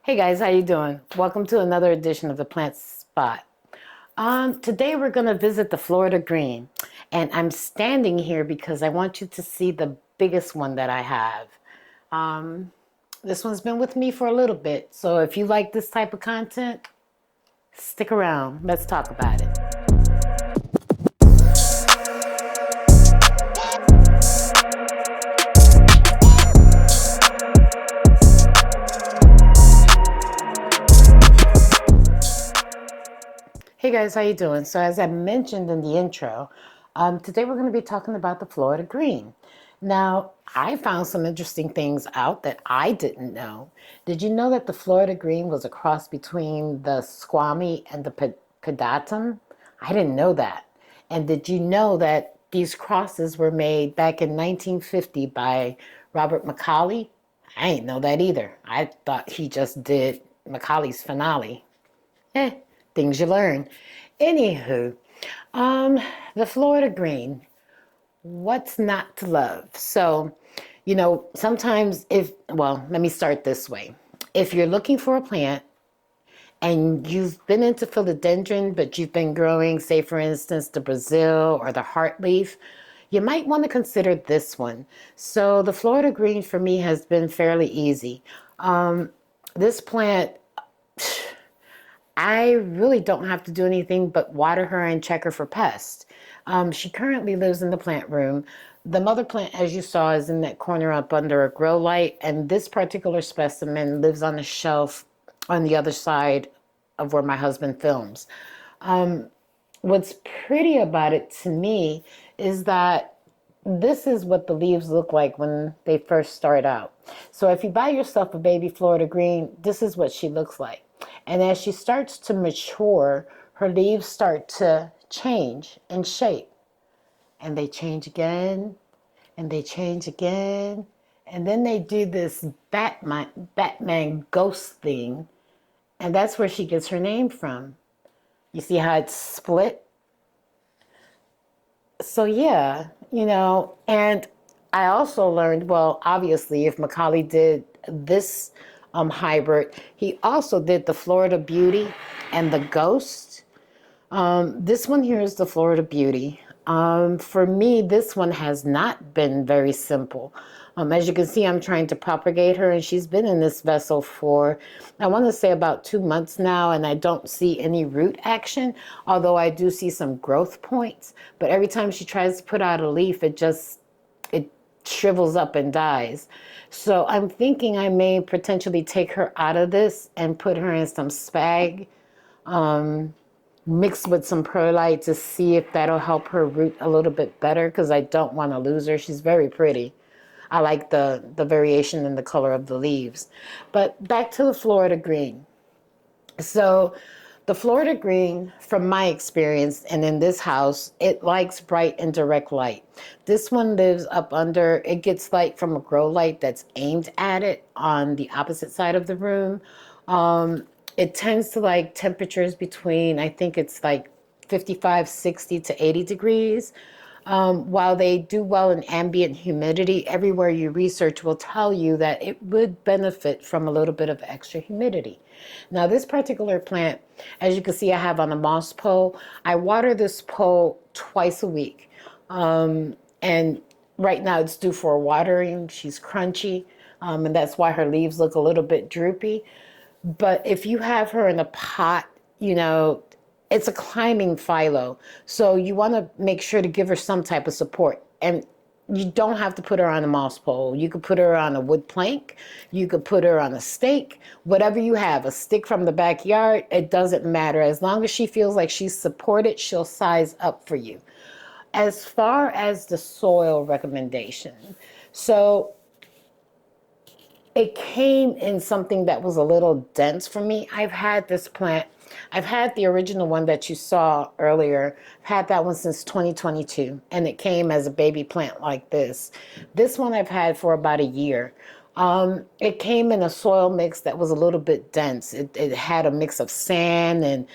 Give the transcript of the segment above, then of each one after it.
Hey guys, how you doing? Welcome to another edition of the Plant Spot. Today we're going to visit the Florida Green, and I'm standing here because I want you to see the biggest one that I have. This one's been with me for a little bit, so if you like this type of content, stick around. Let's talk about it. Hey guys, how you doing? So as I mentioned in the intro, today we're going to be talking about the Florida Green. Now, I found some interesting things out that I didn't know. Did you know that the Florida Green was a cross between the Squammy and the Pedatum? I didn't know that. And did you know that these crosses were made back in 1950 by Robert McCauley? I didn't know that either. I thought he just did Macaulay's Finale. Eh, things you learn. Anywho, um, the Florida Green. What's not to love? So, sometimes let me start this way. If you're looking for a plant and you've been into philodendron, but you've been growing, say, for instance, the Brazil or the heartleaf, you might want to consider this one. So the Florida Green for me has been fairly easy. This plant, I really don't have to do anything but water her and check her for pests. She currently lives in the plant room. The mother plant, as you saw, is in that corner up under a grow light, and this particular specimen lives on a shelf on the other side of where my husband films. What's pretty about it to me is that this is what the leaves look like when they first start out. So if you buy yourself a baby Florida Green, this is what she looks like. And as she starts to mature, her leaves start to change in shape. And they change again, and they change again. And then they do this Batman ghost thing. And that's where she gets her name from. You see how it's split? So yeah, and I also learned, well, obviously, if Macaulay did this hybrid, he also did the Florida Beauty and the Ghost. This one here is the Florida Beauty. For me, this one has not been very simple. As you can see, I'm trying to propagate her, and she's been in this vessel for, I want to say, about 2 months now, and I don't see any root action, although I do see some growth points. But every time she tries to put out a leaf, it shrivels up and dies. So I'm thinking I may potentially take her out of this and put her in some spag, mixed with some perlite to see if that'll help her root a little bit better, because I don't want to lose her. She's very pretty. I like the variation in the color of the leaves. But back to the Florida Green. So the Florida Green, from my experience and in this house, it likes bright and direct light. This one lives up under, it gets light from a grow light that's aimed at it on the opposite side of the room. It tends to like temperatures between, I think it's like 55, 60 to 80 degrees. While they do well in ambient humidity, everywhere you research will tell you that it would benefit from a little bit of extra humidity. Now, this particular plant, as you can see, I have on a moss pole. I water this pole twice a week. And right now it's due for watering. She's crunchy, and that's why her leaves look a little bit droopy. But if you have her in a pot, it's a climbing philo. So you want to make sure to give her some type of support. And you don't have to put her on a moss pole. You could put her on a wood plank. You could put her on a stake. Whatever you have, a stick from the backyard, it doesn't matter. As long as she feels like she's supported, she'll size up for you. As far as the soil recommendation, so it came in something that was a little dense for me. I've had this plant. I've had the original one that you saw earlier. I've had that one since 2022, and it came as a baby plant like this. This one I've had for about a year. It came in a soil mix that was a little bit dense. It had a mix of sand and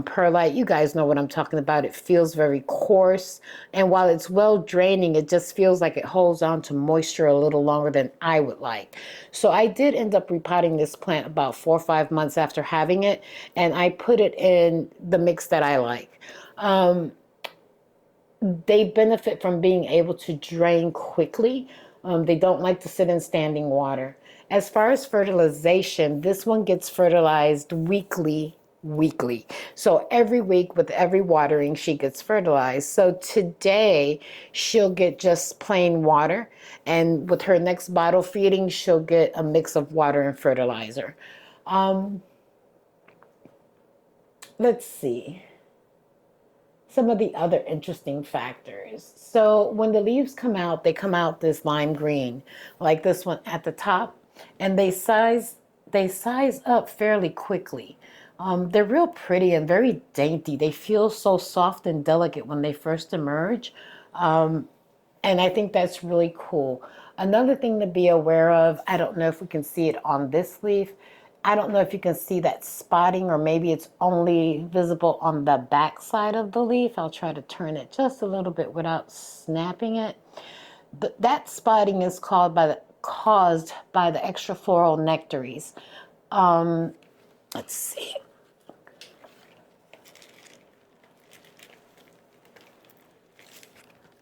perlite. You guys know what I'm talking about. It feels very coarse. And while it's well draining, it just feels like it holds on to moisture a little longer than I would like. So I did end up repotting this plant about 4 or 5 months after having it. And I put it in the mix that I like. They benefit from being able to drain quickly. They don't like to sit in standing water. As far as fertilization, this one gets fertilized weekly. So every week with every watering, she gets fertilized. So today she'll get just plain water. And with her next bottle feeding, she'll get a mix of water and fertilizer. Let's see. Some of the other interesting factors. So when the leaves come out, they come out this lime green, like this one at the top, and they size up fairly quickly. They're real pretty and very dainty. They feel so soft and delicate when they first emerge. And I think that's really cool. Another thing to be aware of, I don't know if we can see it on this leaf. I don't know if you can see that spotting, or maybe it's only visible on the back side of the leaf. I'll try to turn it just a little bit without snapping it. That spotting is caused by the extra floral nectaries. Let's see.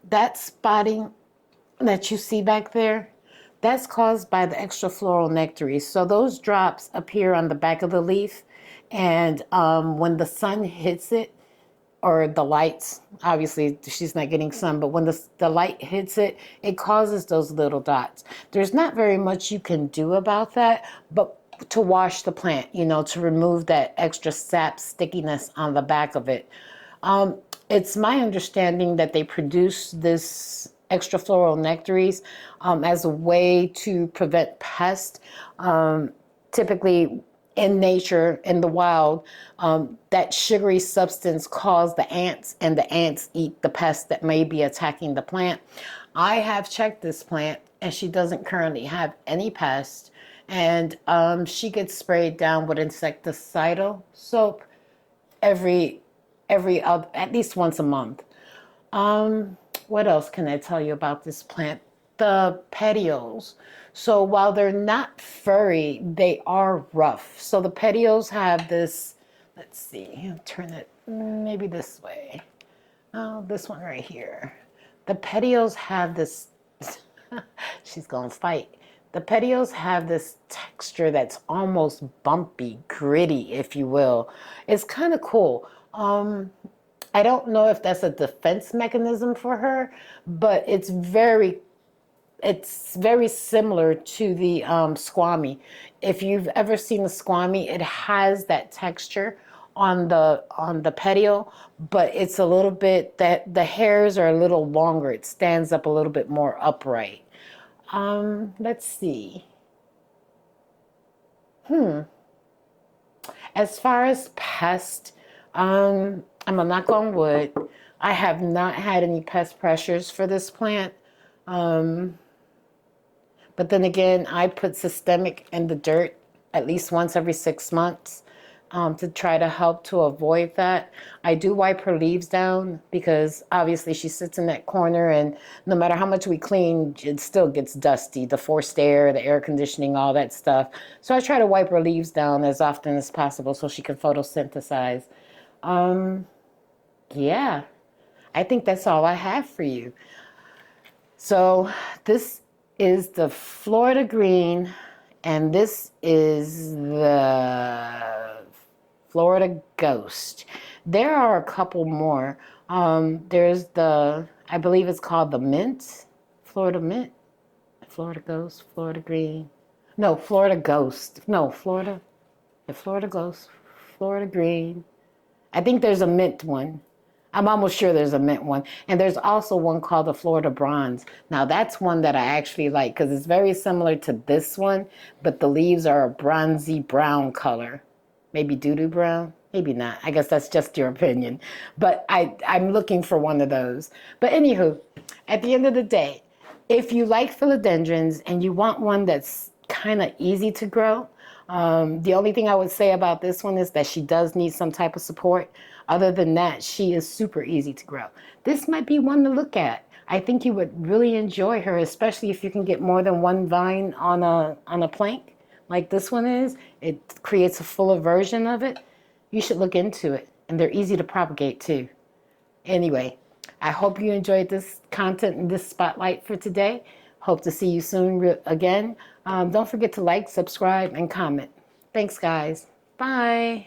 That spotting that you see back there, that's caused by the extra floral nectaries. So those drops appear on the back of the leaf, and when the sun hits it, or the lights, obviously she's not getting sun, but when the light hits it, it causes those little dots. There's not very much you can do about that, but to wash the plant, to remove that extra sap stickiness on the back of it. It's my understanding that they produce this extra floral nectaries as a way to prevent pests. Typically in nature, in the wild, that sugary substance causes the ants, and the ants eat the pests that may be attacking the plant. I have checked this plant, and she doesn't currently have any pests, and she gets sprayed down with insecticidal soap at least once a month. What else can I tell you about this plant? The petioles. So while they're not furry, they are rough. So the petioles have this, let's see, turn it maybe this way. Oh, this one right here. The petioles have this, she's gonna fight. The petioles have this texture that's almost bumpy, gritty, if you will. It's kind of cool. I don't know if that's a defense mechanism for her, but it's very similar to the squammy. If you've ever seen the squammy, it has that texture on the petiole, but it's a little bit, that the hairs are a little longer. It stands up a little bit more upright. Let's see. As far as pest, I'm gonna knock on wood. I have not had any pest pressures for this plant. But then again, I put systemic in the dirt at least once every 6 months to try to help to avoid that. I do wipe her leaves down because obviously she sits in that corner, and no matter how much we clean, it still gets dusty. The forced air, the air conditioning, all that stuff. So I try to wipe her leaves down as often as possible so she can photosynthesize. Yeah, I think that's all I have for you. So this is the Florida green, and this is the Florida ghost. There are a couple more. There's I believe it's called the mint, Florida mint, Florida ghost, Florida green. No, Florida ghost. No, the Florida ghost, Florida green. I think there's a mint one. I'm almost sure there's a mint one. And there's also one called the Florida Bronze. Now that's one that I actually like because it's very similar to this one, but the leaves are a bronzy brown color. Maybe doo-doo brown, maybe not. I guess that's just your opinion. But I'm looking for one of those. But anywho, at the end of the day, if you like philodendrons and you want one that's kind of easy to grow, The only thing I would say about this one is that she does need some type of support. Other than that, she is super easy to grow. This might be one to look at. I think you would really enjoy her, especially if you can get more than one vine on a plank like this one is. It creates a fuller version of it. You should look into it. And they're easy to propagate too. Anyway, I hope you enjoyed this content and this spotlight for today. Hope to see you soon again. Don't forget to like, subscribe, and comment. Thanks, guys. Bye.